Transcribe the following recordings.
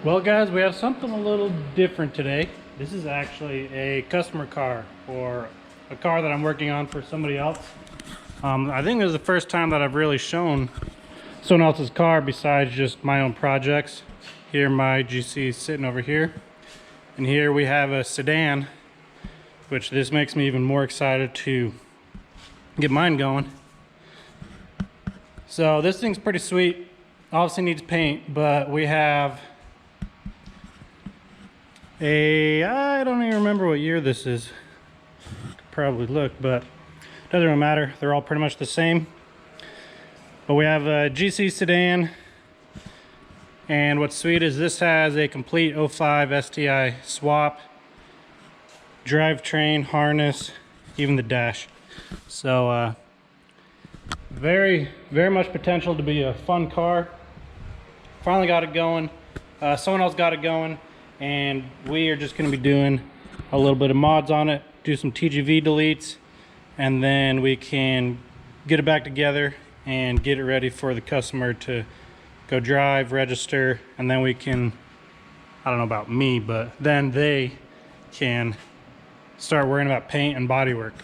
Well guys, we have something a little different today. This is actually a customer car, or a car that I'm working on for somebody else. I think this is the first time that I've really shown someone else's car besides just my own projects. Here my GC is sitting over here. And here we have a sedan, which this makes me even more excited to get mine going. So this thing's pretty sweet. Obviously needs paint, but we have I don't even remember what year this is. Could probably look, but it doesn't really matter. They're all pretty much the same. But we have a GC sedan, and what's sweet is this has a complete 05 STI swap, drivetrain, harness, even the dash. So very much potential to be a fun car. Finally got it going. Someone else got it going, and we are just going to be doing a little bit of mods on it, do some TGV deletes, and then we can get it back together and get it ready for the customer to go drive, register, and then we can, I don't know about me, but then they can start worrying about paint and bodywork.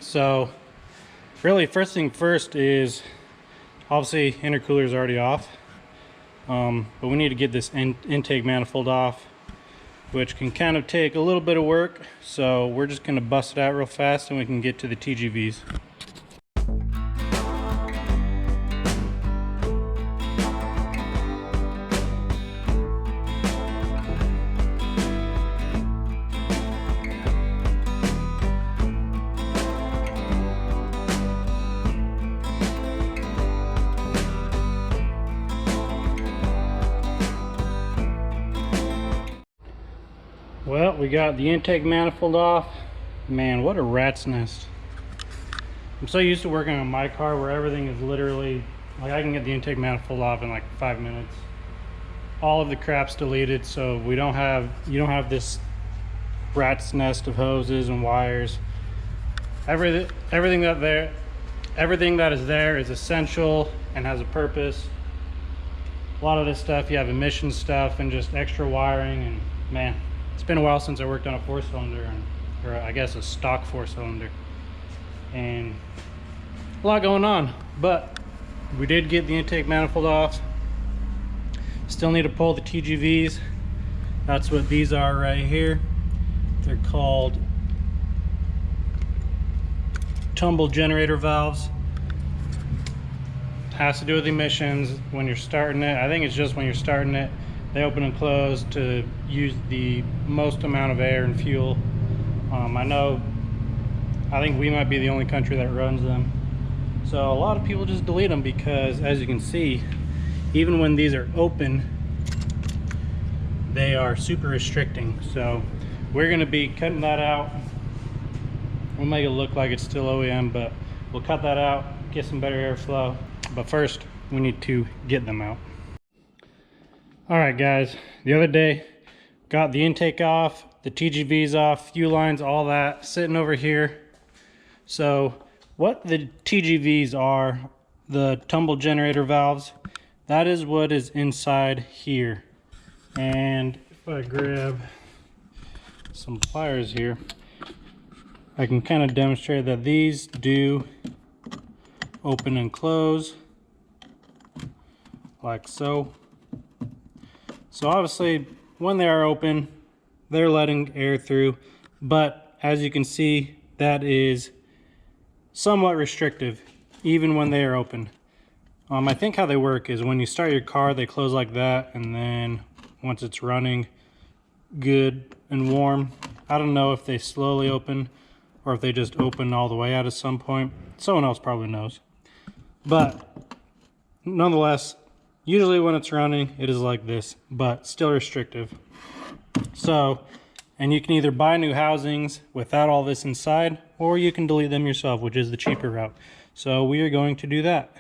So really, first thing first is, obviously intercooler is already off, but we need to get this intake manifold off, which can kind of take a little bit of work. So we're just going to bust it out real fast and we can get to the TGVs. Well, we got the intake manifold off. Man, what a rat's nest. I'm so used to working on my car where everything is literally, like, I can get the intake manifold off in like 5 minutes. All of the crap's deleted, so you don't have this rat's nest of hoses and wires. Everything that is there is essential and has a purpose. A lot of this stuff, you have emission stuff and just extra wiring, and man, it's been a while since I worked on a 4-cylinder, or I guess a stock 4-cylinder, and a lot going on. But we did get the intake manifold off. Still need to pull the TGVs. That's what these are right here. They're called tumble generator valves. Has to do with emissions when you're starting it. I think it's just when you're starting it. They open and close to use the most amount of air and fuel. I think we might be the only country that runs them. So a lot of people just delete them because, as you can see, even when these are open, they are super restricting. So we're going to be cutting that out. We'll make it look like it's still OEM, but we'll cut that out, get some better airflow. But first, we need to get them out. Alright guys, the other day got the intake off, the TGVs off, fuel lines, all that sitting over here. So what the TGVs are, the tumble generator valves, that is what is inside here. And if I grab some pliers here, I can kind of demonstrate that these do open and close like so. So obviously when they are open, they're letting air through, but as you can see, that is somewhat restrictive even when they are open. I think how they work is when you start your car, they close like that, and then once it's running good and warm, I don't know if they slowly open or if they just open all the way out at some point. Someone else probably knows. But nonetheless, usually when it's running, it is like this, but still restrictive. So, and you can either buy new housings without all this inside, or you can delete them yourself, which is the cheaper route. So we are going to do that.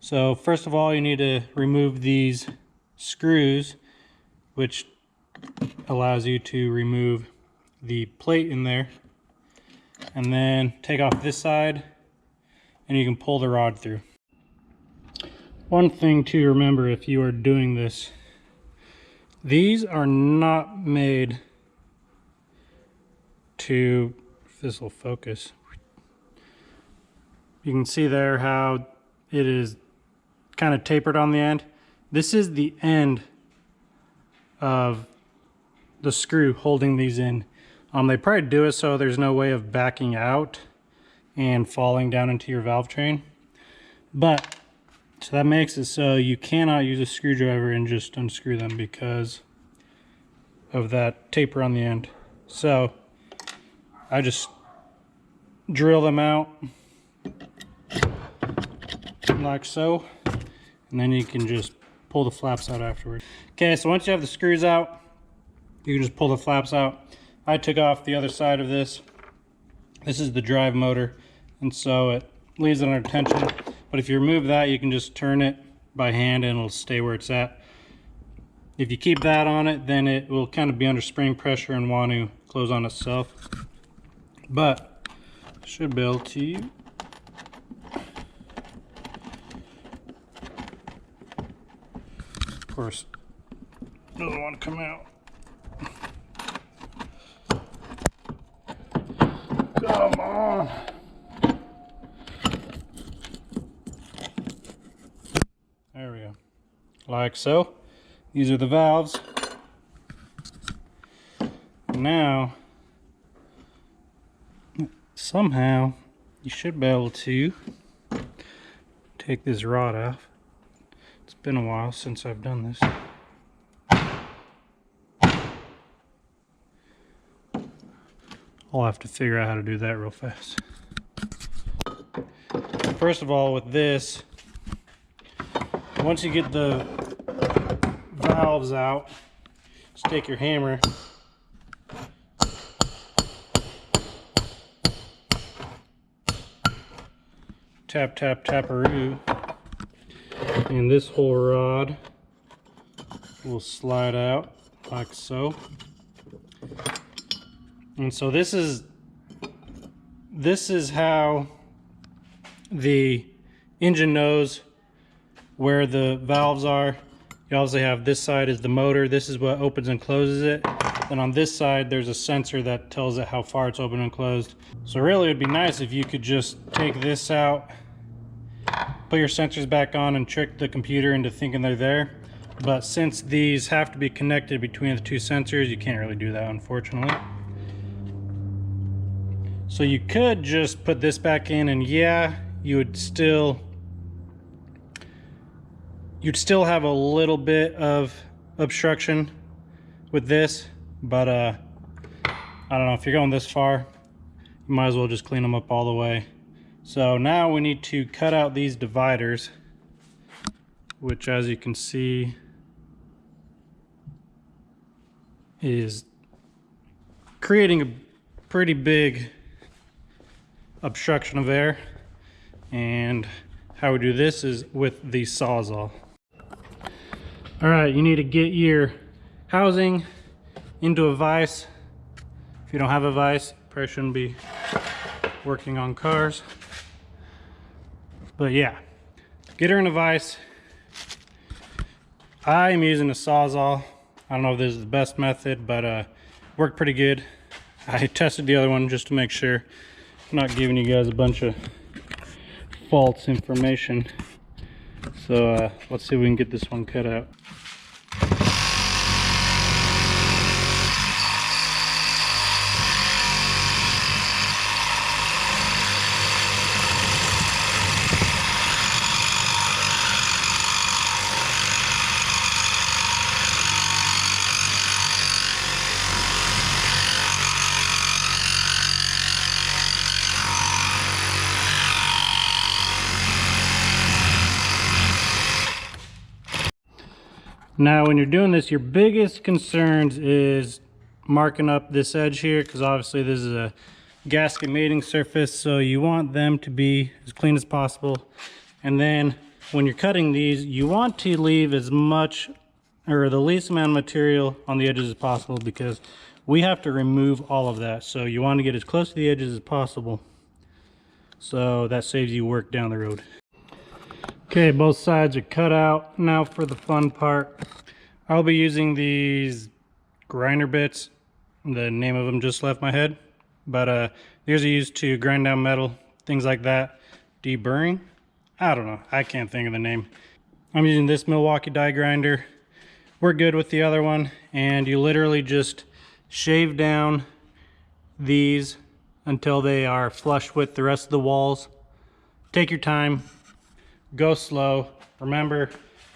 So first of all, you need to remove these screws, which allows you to remove the plate in there. And then take off this side, and you can pull the rod through. One thing to remember if you are doing this These are not made to, if this will focus, you can see there how it is kind of tapered on the end. This is the end of the screw holding these in. They probably do it so there's no way of backing out and falling down into your valve train. But so that makes it so you cannot use a screwdriver and just unscrew them because of that taper on the end. So I just drill them out like so, and then you can just pull the flaps out afterwards. Okay, so once you have the screws out, you can just pull the flaps out. I took off the other side of this. This is the drive motor, and so it leaves it under tension. But if you remove that, you can just turn it by hand and it'll stay where it's at. If you keep that on it, then it will kind of be under spring pressure and want to close on itself. But I should be able to. Of course, doesn't want to come out. Come on. There we go. Like so. These are the valves. Now, somehow, you should be able to take this rod off. It's been a while since I've done this. I'll have to figure out how to do that real fast. First of all, with this, once you get the valves out, just take your hammer tap tap taparoo, and this whole rod will slide out like so. And so this is how the engine knows where the valves are. You obviously have this side is the motor. This is what opens and closes it. Then on this side, there's a sensor that tells it how far it's open and closed. So really, it'd be nice if you could just take this out, put your sensors back on, and trick the computer into thinking they're there. But since these have to be connected between the two sensors, you can't really do that, unfortunately. So you could just put this back in, and yeah, you'd still have a little bit of obstruction with this, but I don't know, if you're going this far, you might as well just clean them up all the way. So now we need to cut out these dividers, which, as you can see, is creating a pretty big obstruction of air. And how we do this is with the Sawzall. All right, you need to get your housing into a vise. If you don't have a vise, you probably shouldn't be working on cars. But yeah, get her in a vise. I am using a Sawzall. I don't know if this is the best method, but worked pretty good. I tested the other one just to make sure I'm not giving you guys a bunch of false information. So let's see if we can get this one cut out. Now when you're doing this, your biggest concerns is marking up this edge here, because obviously this is a gasket mating surface, so you want them to be as clean as possible. And then when you're cutting these, you want to leave as much or the least amount of material on the edges as possible, because we have to remove all of that. So you want to get as close to the edges as possible, so that saves you work down the road. Okay, both sides are cut out. Now for the fun part. I'll be using these grinder bits. The name of them just left my head, but these are used to grind down metal, things like that. Deburring? I don't know. I can't think of the name. I'm using this Milwaukee die grinder. We're good with the other one, and you literally just shave down these until they are flush with the rest of the walls. Take your time, go slow. Remember,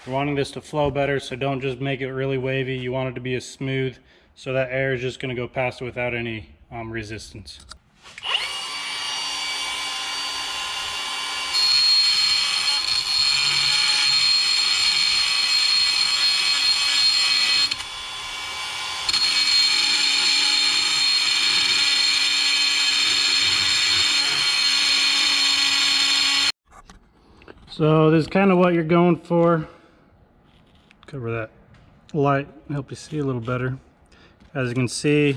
you're wanting this to flow better, so don't just make it really wavy. You want it to be as smooth, so that air is just going to go past it without any resistance. So this is kind of what you're going for. Cover that light, help you see a little better. As you can see,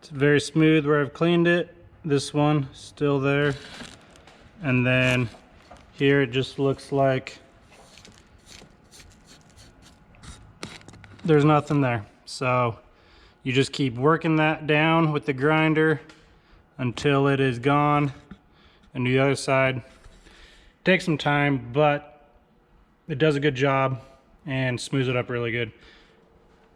it's very smooth where I've cleaned it. This one still there, and then here it just looks like there's nothing there. So you just keep working that down with the grinder until it is gone. And the other side takes some time, but it does a good job and smooths it up really good.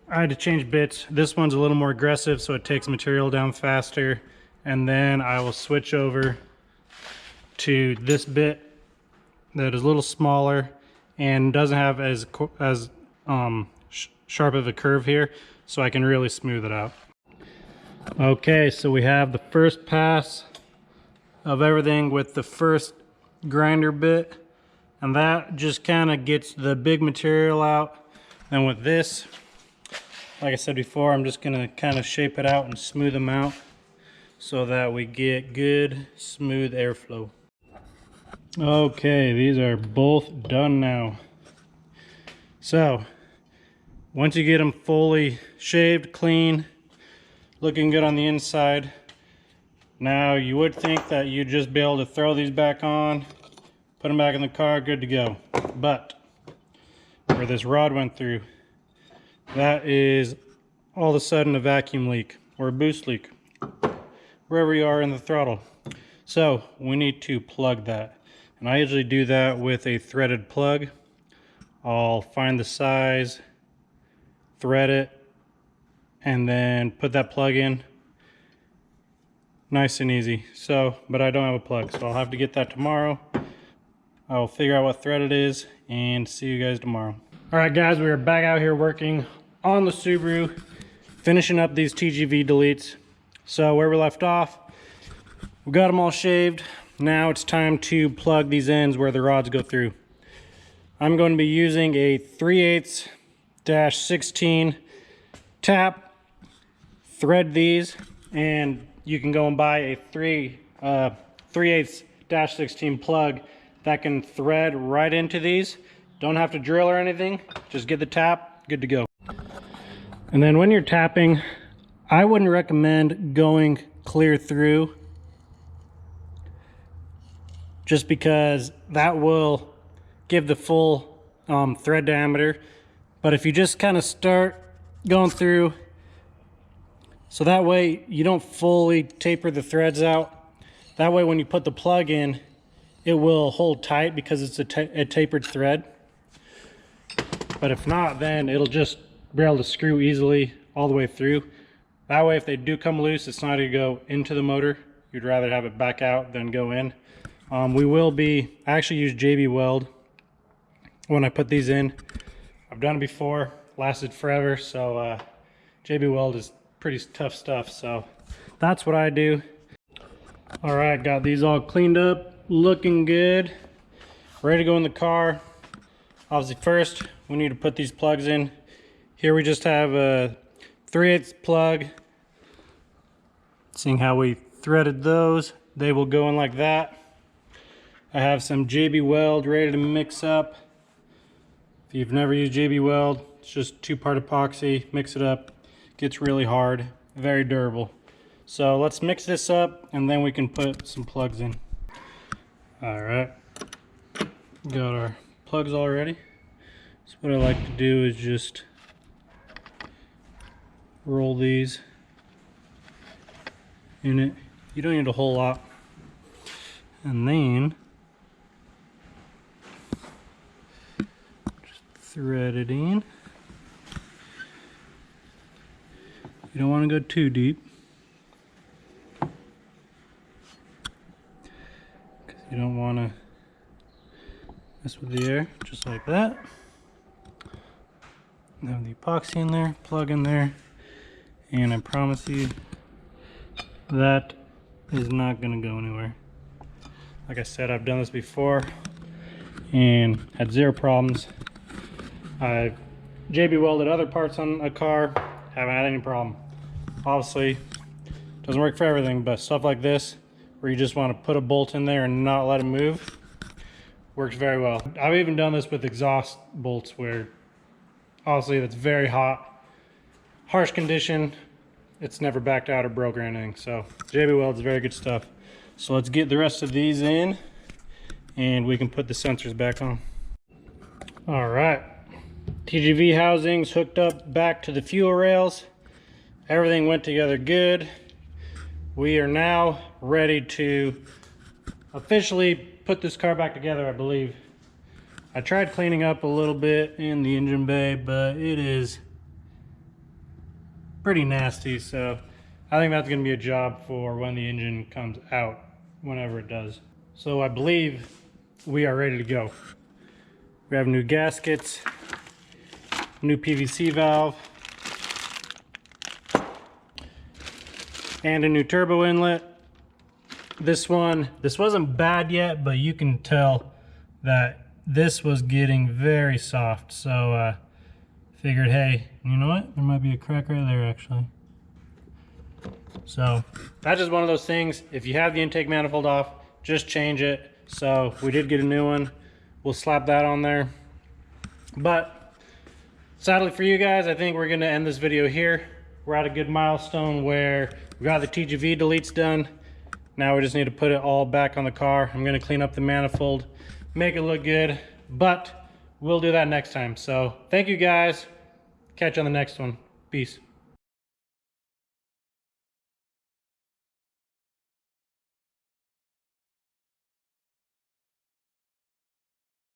I had to change bits. This one's a little more aggressive, so it takes material down faster. And then I will switch over to this bit that is a little smaller and doesn't have as sharp of a curve here, so I can really smooth it out. Okay, so we have the first pass of everything with the first grinder bit, and that just kind of gets the big material out. And with this, like I said before, I'm just gonna kind of shape it out and smooth them out so that we get good smooth airflow. Okay, these are both done now. So once you get them fully shaved, clean, looking good on the inside, now you would think that you'd just be able to throw these back on, put them back in the car, good to go. But where this rod went through, that is all of a sudden a vacuum leak or a boost leak, wherever you are in the throttle. So we need to plug that. And I usually do that with a threaded plug. I'll find the size, thread it, and then put that plug in. Nice and easy. So, but I don't have a plug, so I'll have to get that tomorrow. I'll figure out what thread it is and see you guys tomorrow. All right, guys, we are back out here working on the Subaru, finishing up these TGV deletes. So where we left off, we got them all shaved. Now it's time to plug these ends where the rods go through. I'm going to be using a 3/8-16 tap, thread these, and you can go and buy a 3/8-16 plug that can thread right into these. Don't have to drill or anything, just get the tap, good to go. And then when you're tapping, I wouldn't recommend going clear through, just because that will give the full thread diameter. But if you just kind of start going through, so that way you don't fully taper the threads out. That way when you put the plug in, it will hold tight because it's a tapered thread. But if not, then it'll just be able to screw easily all the way through. That way if they do come loose, it's not going to go into the motor. You'd rather have it back out than go in. We will be, I actually use JB Weld when I put these in. I've done it before, lasted forever, so JB Weld is pretty tough stuff, so that's what I do. All right, got these all cleaned up, looking good, ready to go in the car. Obviously first, we need to put these plugs in. Here we just have a 3/8 plug. Seeing how we threaded those, they will go in like that. I have some JB Weld ready to mix up. If you've never used JB Weld, it's just 2-part epoxy, mix it up, gets really hard, very durable. So let's mix this up and then we can put some plugs in. All right, got our plugs all ready. So what I like to do is just roll these in it. You don't need a whole lot. And then just thread it in. You don't want to go too deep, because you don't want to mess with the air, just like that. Have the epoxy in there, plug in there, and I promise you that is not going to go anywhere. Like I said, I've done this before and had zero problems. I've JB welded other parts on a car, haven't had any problem. Obviously, doesn't work for everything, but stuff like this, where you just want to put a bolt in there and not let it move, works very well. I've even done this with exhaust bolts, where obviously that's very hot, harsh condition, it's never backed out or broke or anything. So JB Weld is very good stuff. So let's get the rest of these in and we can put the sensors back on. All right, TGV housings hooked up back to the fuel rails. Everything went together good. We are now ready to officially put this car back together, I believe. I tried cleaning up a little bit in the engine bay, but it is pretty nasty, so I think that's going to be a job for when the engine comes out, whenever it does. So I believe we are ready to go. We have new gaskets, new PVC valve, and a new turbo inlet. This wasn't bad yet, but you can tell that this was getting very soft. So figured, hey, you know what? There might be a crack right there actually. So that's just one of those things. If you have the intake manifold off, just change it. So we did get a new one. We'll slap that on there. But sadly for you guys, I think we're gonna end this video here. We're at a good milestone where we got the TGV deletes done. Now we just need to put it all back on the car. I'm gonna clean up the manifold, make it look good, but we'll do that next time. So thank you guys. Catch you on the next one. Peace.